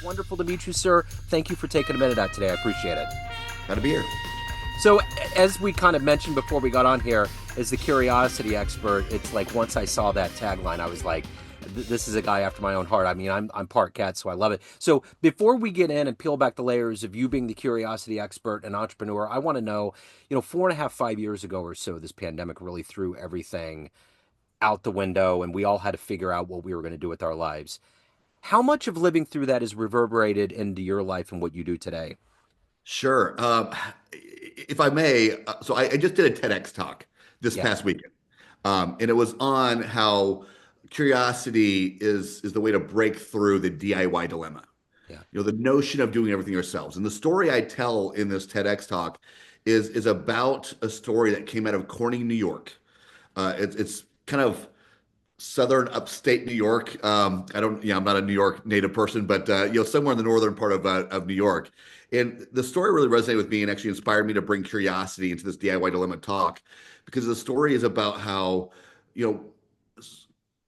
Wonderful to meet you, sir. Thank you for taking a minute out today. I appreciate it. Got to be here. So, as we kind of mentioned before we got on here, as the curiosity expert, it's like once I saw that tagline, I was like, this is a guy after my own heart. I mean, I'm part cat, so I love it. So, before we get in and peel back the layers of you being the curiosity expert and entrepreneur, I want to know, 4.5, 5 years ago or so, this pandemic really threw everything out the window, and we all had to figure out what we were going to do with our lives. How much of living through that is reverberated into your life and what you do today? Sure. If I may, so I just did a TEDx talk this Yeah, past weekend, and it was on how curiosity is the way to break through the DIY dilemma. yeah. The notion of doing everything ourselves. And the story I tell in this TEDx talk is about a story that came out of Corning, New York. It's kind of southern upstate New York. I don't, I'm not a New York native person, but somewhere in the northern part of New York. And the story really resonated with me and actually inspired me to bring curiosity into this DIY dilemma talk, because the story is about how, you know,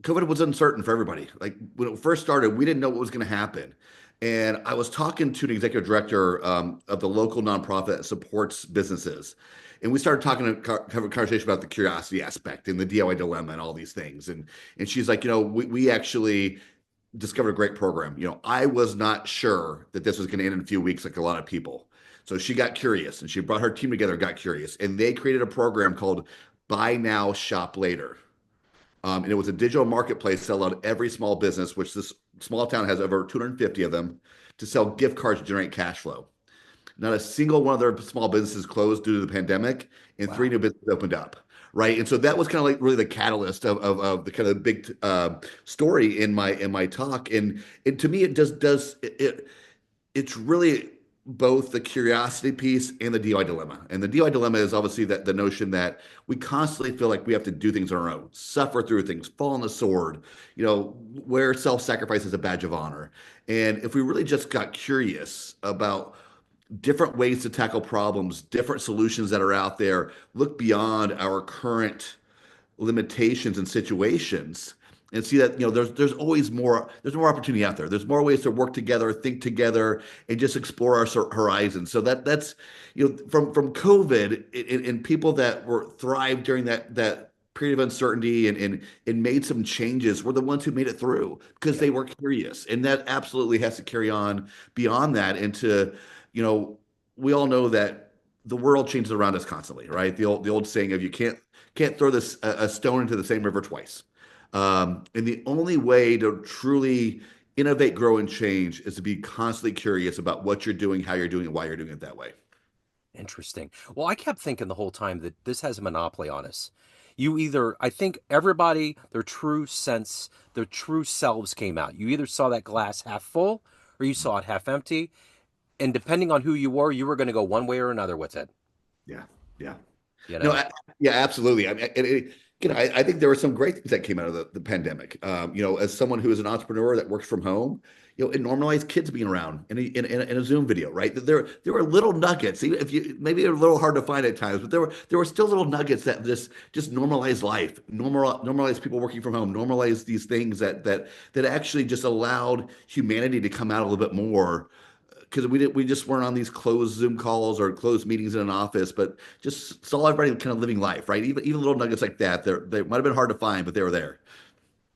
COVID was uncertain for everybody. Like when it first started, we didn't know what was going to happen. And I was talking to an executive director of the local nonprofit that supports businesses. And we started talking to have a conversation about the curiosity aspect and the DIY dilemma and all these things. And she's like, we actually discovered a great program. I was not sure that this was going to end in a few weeks, like a lot of people. So she got curious and she brought her team together, got curious, and they created a program called Buy Now, Shop Later. And it was a digital marketplace that allowed every small business, which this small town has over 250 of them, to sell gift cards to generate cash flow. Not a single one of their small businesses closed due to the pandemic, and three Wow. new businesses opened up. Right, and so that was kind of like really the catalyst of the kind of big story in my talk, and to me it just does it's really both the curiosity piece and the DIY dilemma. And the DIY dilemma is obviously that the notion that we constantly feel like we have to do things on our own, suffer through things, fall on the sword, wear self-sacrifice as a badge of honor. And if we really just got curious about different ways to tackle problems, different solutions that are out there, look beyond our current limitations and situations, and see that there's always more opportunity out there. There's more ways to work together, think together, and just explore our horizons. So that's from COVID, and people that were thrived during that period of uncertainty and made some changes were the ones who made it through because Yeah. they were curious. And that absolutely has to carry on beyond that into, you know, we all know that the world changes around us constantly, right? The old saying of you can't throw this a stone into the same river twice. And the only way to truly innovate, grow, and change is to be constantly curious about what you're doing, how you're doing it, why you're doing it that way. Interesting. Well, I kept thinking the whole time that this has a monopoly on us. I think everybody, their true selves came out. You either saw that glass half full or you saw it half empty. And depending on who you were going to go one way or another with it, Yeah, yeah. you No, know? yeah, absolutely. I mean, I think there were some great things that came out of the pandemic. As someone who is an entrepreneur that works from home, it normalized kids being around in a Zoom video, right? There were little nuggets, even if you maybe they're a little hard to find at times, but there were still little nuggets that just normalized life, normalized people working from home, normalized these things that actually just allowed humanity to come out a little bit more because we just weren't on these closed Zoom calls or closed meetings in an office, but just saw everybody kind of living life, right? Even little nuggets like that, they might have been hard to find, but they were there.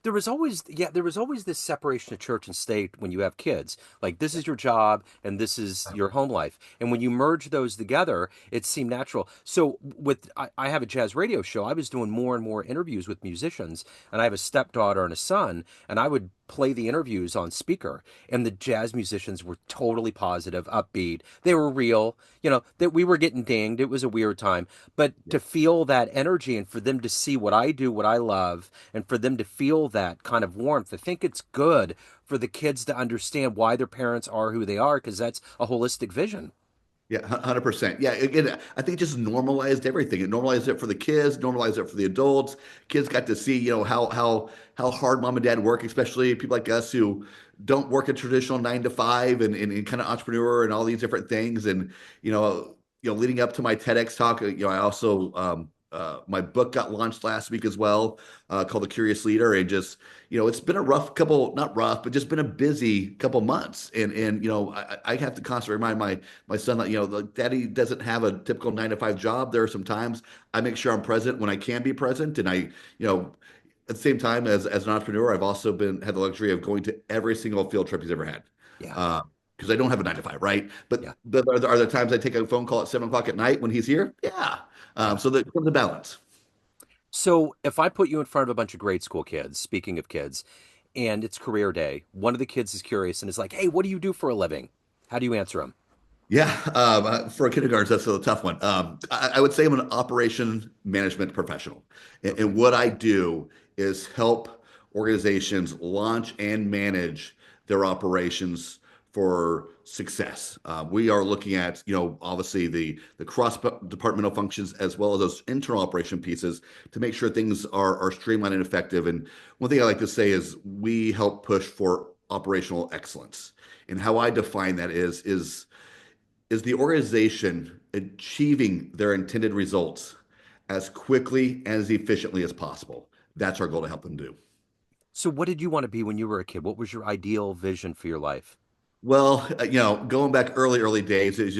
There was always this separation of church and state when you have kids. Like this is your job and this is your home life. And when you merge those together, it seemed natural. So I have a jazz radio show. I was doing more and more interviews with musicians, and I have a stepdaughter and a son, and I would play the interviews on speaker, and the jazz musicians were totally positive, upbeat. They were real. That we were getting dinged. It was a weird time, but Yeah. to feel that energy and for them to see what I do, what I love, and for them to feel that kind of warmth, I think it's good for the kids to understand why their parents are who they are, because that's a holistic vision. Yeah, 100%. Yeah, again, I think it just normalized everything. It normalized it for the kids, normalized it for the adults. Kids got to see, how hard mom and dad work, especially people like us who don't work a traditional 9 to 5 and kind of entrepreneur and all these different things. And leading up to my TEDx talk, I also My book got launched last week as well, called The Curious Leader. And just, it's been a rough couple, not rough, but just been a busy couple months. And I have to constantly remind my son that, like, daddy doesn't have a typical 9 to 5 job. There are some times I make sure I'm present when I can be present. And at the same time, as an entrepreneur, I've also had the luxury of going to every single field trip he's ever had. Yeah. Uh, because I don't have a 9 to 5, right? Yeah. But are there times I take a phone call at 7 o'clock at night when he's here? Yeah. Yeah. So there's a balance. So if I put you in front of a bunch of grade school kids, speaking of kids, and it's career day, one of the kids is curious and is like, "Hey, what do you do for a living?" How do you answer them? Yeah, for a kindergarten, that's a tough one. I would say I'm an operation management professional, and Okay. what I do is help organizations launch and manage their operations for success. We are looking at, obviously the cross departmental functions as well as those internal operation pieces to make sure things are streamlined and effective. And one thing I like to say is we help push for operational excellence. And how I define that is the organization achieving their intended results as quickly and as efficiently as possible. That's our goal to help them do. So what did you want to be when you were a kid? What was your ideal vision for your life? Well, going back early days is,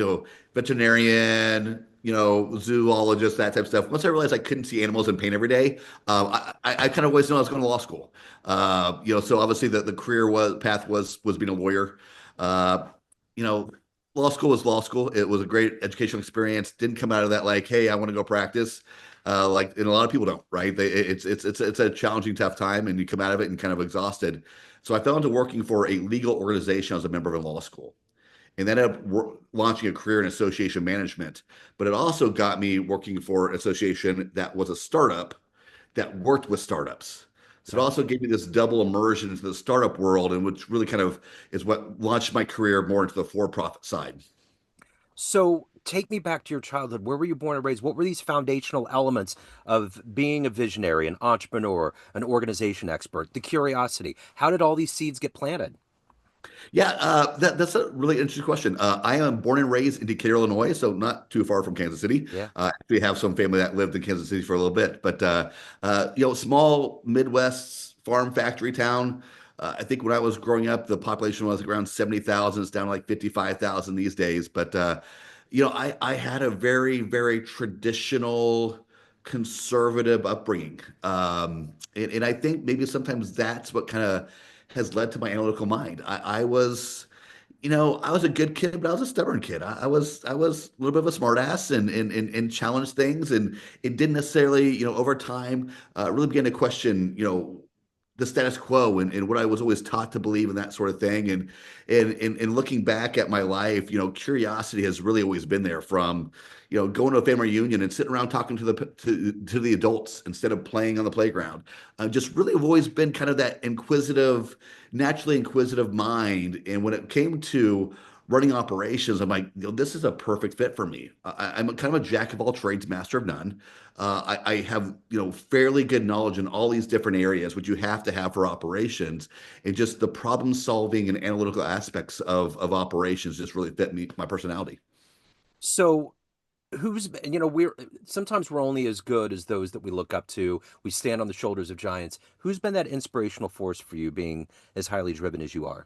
veterinarian, zoologist, that type of stuff. Once I realized I couldn't see animals in pain every day, I kind of always knew I was going to law school. So obviously the career path was being a lawyer. Uh, you know, Law school was law school. It was a great educational experience. Didn't come out of that like, hey, I want to go practice. And a lot of people don't, right? It's a challenging, tough time, and you come out of it and kind of exhausted. So I fell into working for a legal organization as a member of a law school, and then ended up launching a career in association management. But it also got me working for an association that was a startup that worked with startups. So it Okay. also gave me this double immersion into the startup world, and which really kind of is what launched my career more into the for-profit side. So take me back to your childhood. Where were you born and raised? What were these foundational elements of being a visionary, an entrepreneur, an organization expert, the curiosity? How did all these seeds get planted? Yeah, that's a really interesting question. I am born and raised in Decatur, Illinois, so not too far from Kansas City. Yeah. Actually, have some family that lived in Kansas City for a little bit, but small Midwest farm factory town. I think when I was growing up, the population was around 70,000. It's down to like 55,000 these days. But I had a very, very traditional, conservative upbringing, and I think maybe sometimes that's what kind of has led to my analytical mind. I was a good kid, but I was a stubborn kid. I was a little bit of a smartass and challenged things, and it didn't necessarily, over time, really began to question, the status quo and what I was always taught to believe and that sort of thing. And looking back at my life, curiosity has really always been there from, going to a family reunion and sitting around talking to the adults instead of playing on the playground. Just really have always been kind of that inquisitive, naturally inquisitive mind. And when it came to running operations, I'm like, this is a perfect fit for me. I'm kind of a jack of all trades, master of none. I have, fairly good knowledge in all these different areas, which you have to have for operations. And just the problem solving and analytical aspects of operations just really fit me, my personality. So we're sometimes we're only as good as those that we look up to. We stand on the shoulders of giants. Who's been that inspirational force for you being as highly driven as you are?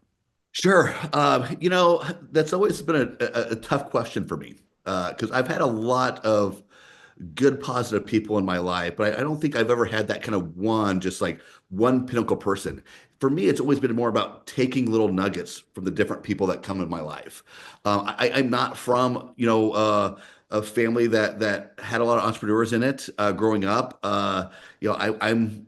Sure. That's always been a tough question for me because I've had a lot of good positive people in my life, but I don't think I've ever had that kind of one, just like one pinnacle person. For me, it's always been more about taking little nuggets from the different people that come in my life. I'm not from, a family that had a lot of entrepreneurs in it growing up. I'm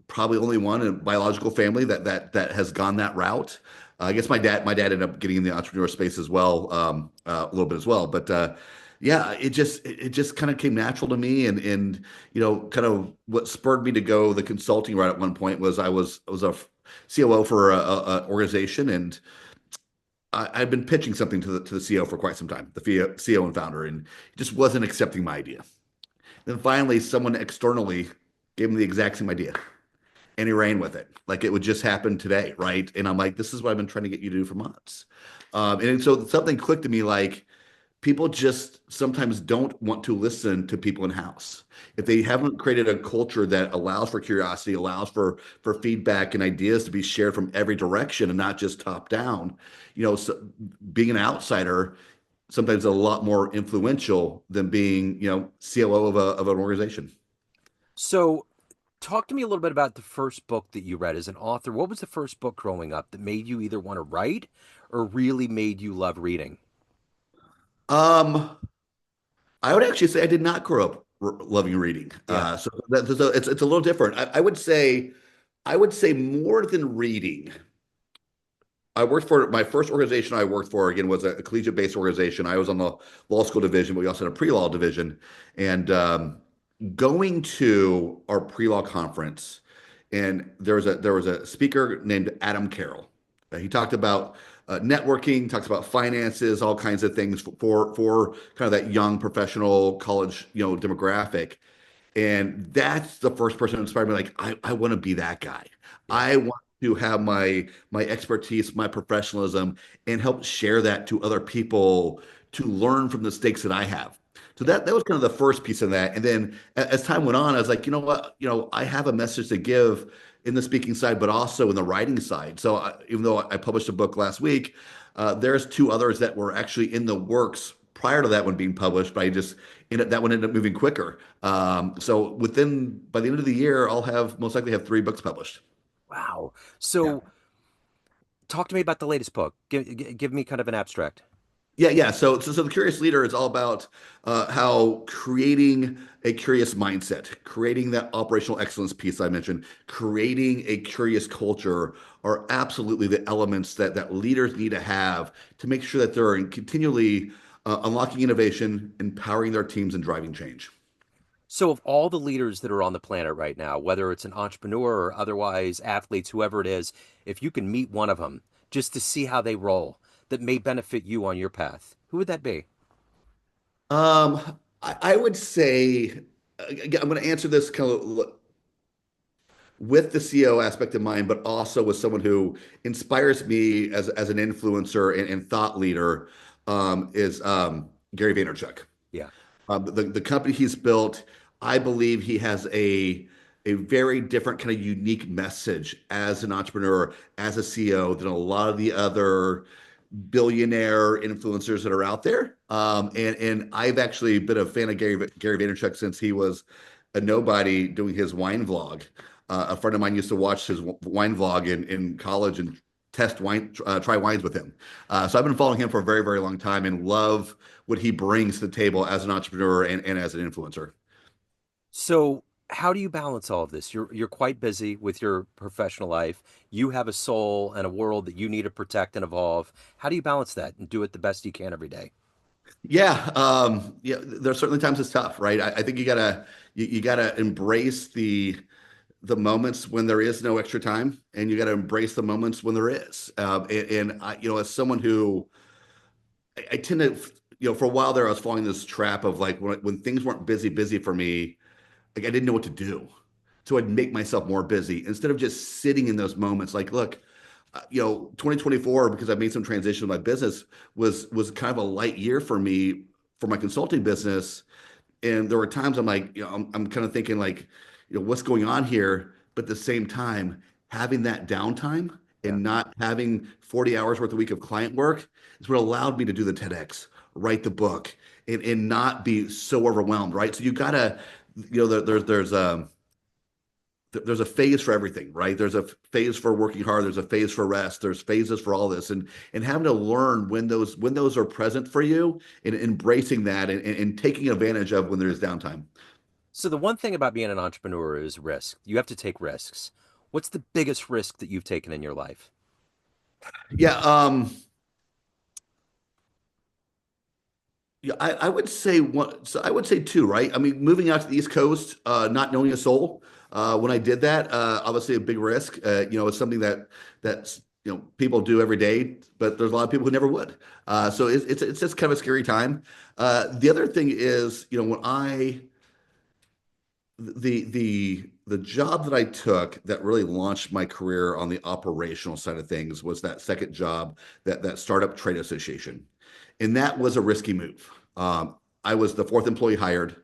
probably only one in a biological family that has gone that route. I guess my dad ended up getting in the entrepreneur space as well, a little bit as well. But yeah, it just kind of came natural to me, and kind of what spurred me to go the consulting route at one point was I was a COO for a organization, and I've been pitching something to the CEO for quite some time, the CEO and founder, and he just wasn't accepting my idea. Then finally, someone externally gave him the exact same idea, and he ran with it like it would just happen today, right? And I'm like, this is what I've been trying to get you to do for months. And so something clicked to me like, people just sometimes don't want to listen to people in house. If they haven't created a culture that allows for curiosity, allows for feedback and ideas to be shared from every direction and not just top down, so being an outsider sometimes a lot more influential than being, COO of an organization. So, talk to me a little bit about the first book that you read as an author. What was the first book growing up that made you either want to write or really made you love reading? Um, I would actually say I did not grow up loving reading. Yeah, So it's a little different. I would say more than reading. I worked for my first organization I worked for again was a collegiate-based organization. I was on the law school division, but we also had a pre-law division. And going to our pre-law conference, and there was a speaker named Adam Carroll. He talked about networking, talks about finances, all kinds of things for kind of that young professional college demographic. And that's the first person who inspired me. Like, I want to be that guy. yeah. I want to have my expertise, my professionalism, and help share that to other people to learn from the mistakes that I have. So that was kind of the first piece of that. And then as time went on, I was like, you know what? I have a message to give in the speaking side, but also in the writing side. So even though I published a book last week, there's two others that were actually in the works prior to that one being published, but that one ended up moving quicker. So by the end of the year, I'll have most likely have three books published. Wow. Yeah. So, talk to me about the latest book. Give me kind of an abstract. Yeah, yeah. So the Curious Leader is all about how creating a curious mindset, creating that operational excellence piece I mentioned, creating a curious culture are absolutely the elements that leaders need to have to make sure that they're continually unlocking innovation, empowering their teams, and driving change. So, of all the leaders that are on the planet right now, whether it's an entrepreneur or otherwise athletes, whoever it is, if you can meet one of them just to see how they roll that may benefit you on your path, who would that be? I would say, again, I'm going to answer this kind of with the CEO aspect in mind, but also with someone who inspires me as an influencer and thought leader, is Gary Vaynerchuk. Yeah. The company he's built, I believe he has a very different kind of unique message as an entrepreneur, as a CEO than a lot of the other billionaire influencers that are out there. And I've actually been a fan of Gary Vaynerchuk since he was a nobody doing his wine vlog. A friend of mine used to watch his wine vlog in college and try wines with him. So I've been following him for a very, very long time and love what he brings to the table as an entrepreneur and as an influencer. So, how do you balance all of this? You're quite busy with your professional life. You have a soul and a world that you need to protect and evolve. How do you balance that and do it the best you can every day? Yeah. There's certainly times it's tough, right? I think you gotta embrace the moments when there is no extra time, and you got to embrace the moments when there is. And I, as someone who I tend to, for a while there, I was falling this trap of like when things weren't busy for me, like I didn't know what to do. So I'd make myself more busy instead of just sitting in those moments. Like, look, 2024, because I made some transition in my business, was kind of a light year for me for my consulting business. And there were times I'm like, I'm kind of thinking like, what's going on here? But at the same time, having that downtime Yeah. and not having 40 hours worth a week of client work is what allowed me to do the TEDx, write the book, and not be so overwhelmed, right? So you gotta, there's a phase for everything, right? There's a phase for working hard. There's a phase for rest. There's phases for all this, and having to learn when those are present for you, and embracing that, and taking advantage of when there is downtime. So, the one thing about being an entrepreneur is risk. You have to take risks. What's the biggest risk that you've taken in your life? Yeah, yeah, I would say one. So I would say two, right? I mean, moving out to the East Coast, not knowing a soul. When I did that, obviously a big risk. It's something that's people do every day, but there's a lot of people who never would. So it's just kind of a scary time. The other thing is, when I the the job that I took that really launched my career on the operational side of things was that second job, that startup trade association, and that was a risky move. I was the fourth employee hired.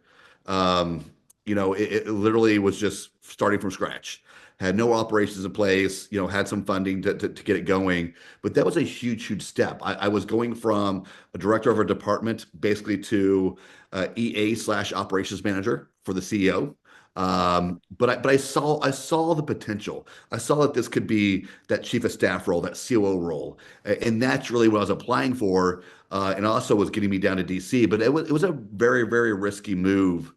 Um, it literally was just starting from scratch. Had no operations in place. Had some funding to get it going, but that was a huge, huge step. I was going from a director of a department basically to EA/operations manager for the CEO. But I saw the potential. I saw that this could be that chief of staff role, that COO role, and that's really what I was applying for, and also was getting me down to DC. But it was a very, very risky move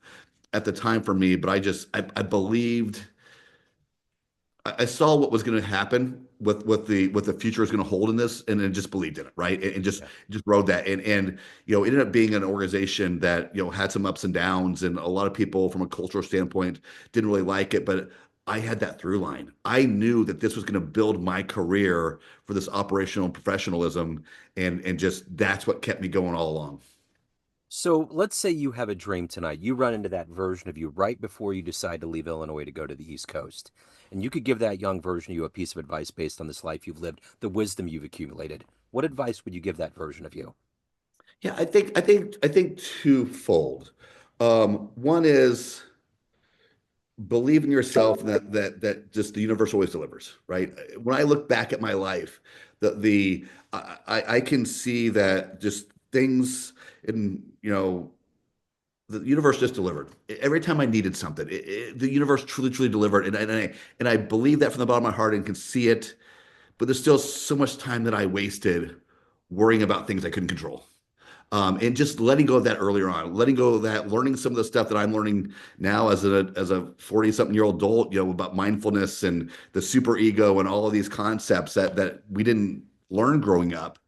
at the time for me. But I believed, I saw what was going to happen with what the future is going to hold in this, and then just believed in it, right? And Yeah. just rode that, and it ended up being an organization that had some ups and downs, and a lot of people from a cultural standpoint didn't really like it, but I had that through line. I knew that this was going to build my career for this operational professionalism, and just that's what kept me going all along. So let's say you have a dream tonight. You run into that version of you right before you decide to leave Illinois to go to the East Coast. And you could give that young version of you a piece of advice based on this life you've lived, the wisdom you've accumulated. What advice would you give that version of you? Yeah, I think twofold. One is believe in yourself, and that just the universe always delivers, right? When I look back at my life, the I can see that just things in the universe just delivered every time I needed something. The universe truly, truly delivered, and I believe that from the bottom of my heart and can see it. But there's still so much time that I wasted worrying about things I couldn't control. And just letting go of that earlier on, letting go of that, learning some of the stuff that I'm learning now as a 40 something year old adult, about mindfulness and the super ego and all of these concepts that we didn't learn growing up.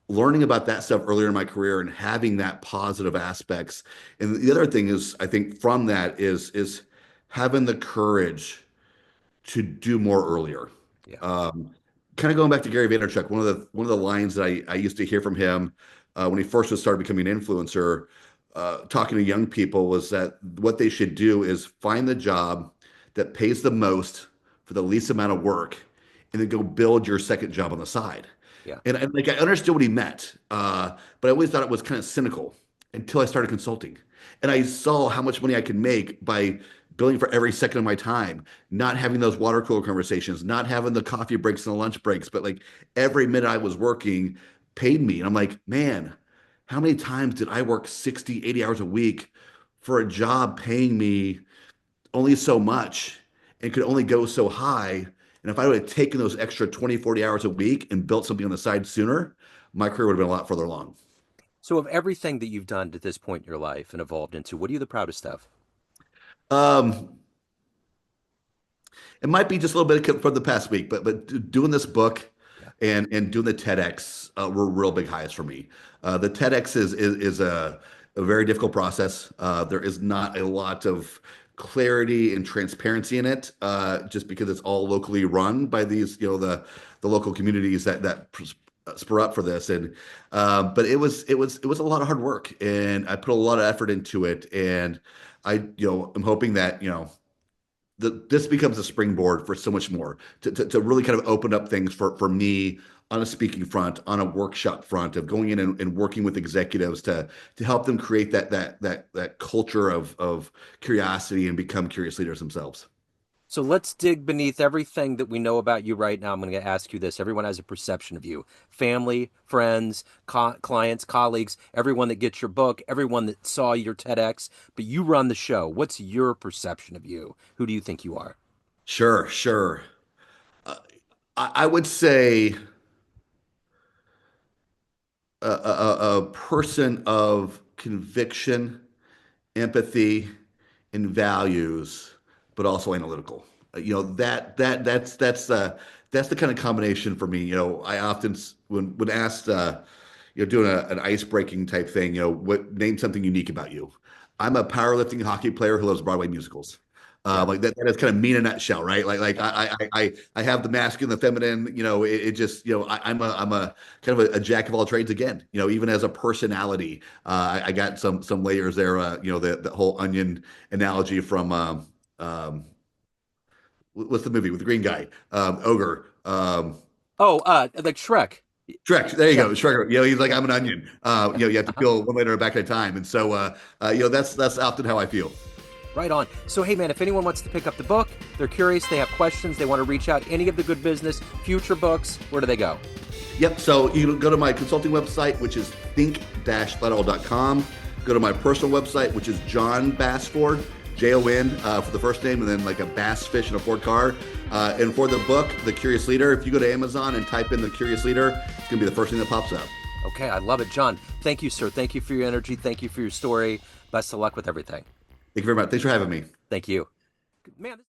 Learning about that stuff earlier in my career and having that positive aspects. And the other thing is, I think from that is having the courage to do more earlier. Yeah. Um, Kind of going back to Gary Vaynerchuk, one of the lines that I used to hear from him when he first started becoming an influencer, talking to young people, was that what they should do is find the job that pays the most for the least amount of work, and then go build your second job on the side. Yeah. And like I understood what he meant, but I always thought it was kind of cynical until I started consulting, and I saw how much money I could make by billing for every second of my time, not having those water cooler conversations, not having the coffee breaks and the lunch breaks, but like every minute I was working paid me. And I'm like, man, how many times did I work 60, 80 hours a week for a job paying me only so much and could only go so high? And if I would have taken those extra 20, 40 hours a week and built something on the side sooner, my career would have been a lot further along. So, of everything that you've done to this point in your life and evolved into, what are you the proudest of? Um, It might be just a little bit for the past week, but doing this book Yeah. and doing the TEDx were real big highs for me. The TEDx is a very difficult process. There is not a lot of clarity and transparency in it, just because it's all locally run by these, the local communities that spur up for this. And but it was a lot of hard work, and I put a lot of effort into it, and I'm hoping that this becomes a springboard for so much more to really kind of open up things for me on a speaking front, on a workshop front, of going in and working with executives to help them create that culture of curiosity and become curious leaders themselves. So let's dig beneath everything that we know about you right now. I'm going to ask you this. Everyone has a perception of you: family, friends, clients, colleagues, everyone that gets your book, everyone that saw your TEDx. But you run the show. What's your perception of you? Who do you think you are? Sure, sure. Uh, I would say a person of conviction, empathy, and values, but also analytical. That's the kind of combination for me. I often when asked, doing an ice breaking type thing, what name something unique about you. I'm a powerlifting hockey player who loves Broadway musicals. Yeah. Like that is kind of me in a nutshell, right? Like Yeah. I have the masculine, the feminine. It just I'm a kind of a jack of all trades again. Even as a personality, I got some layers there. The whole onion analogy from what's the movie with the green guy? Ogre. Oh, like Shrek. Shrek. There you Yeah. go. Shrek. He's like, I'm an onion. Yeah. You have to Uh-huh. peel one layer back at a time. And so, that's often how I feel. Right on. So, hey, man, if anyone wants to pick up the book, they're curious, they have questions, they want to reach out, any of the good business, future books, where do they go? Yep. So you go to my consulting website, which is think-lateral.com. Go to my personal website, which is Jon Bassford, Jon for the first name, and then like a bass fish in a Ford car. And for the book, The Curious Leader, if you go to Amazon and type in The Curious Leader, it's going to be the first thing that pops up. Okay, I love it. Jon, thank you, sir. Thank you for your energy. Thank you for your story. Best of luck with everything. Thank you very much. Thanks for having me. Thank you. Man,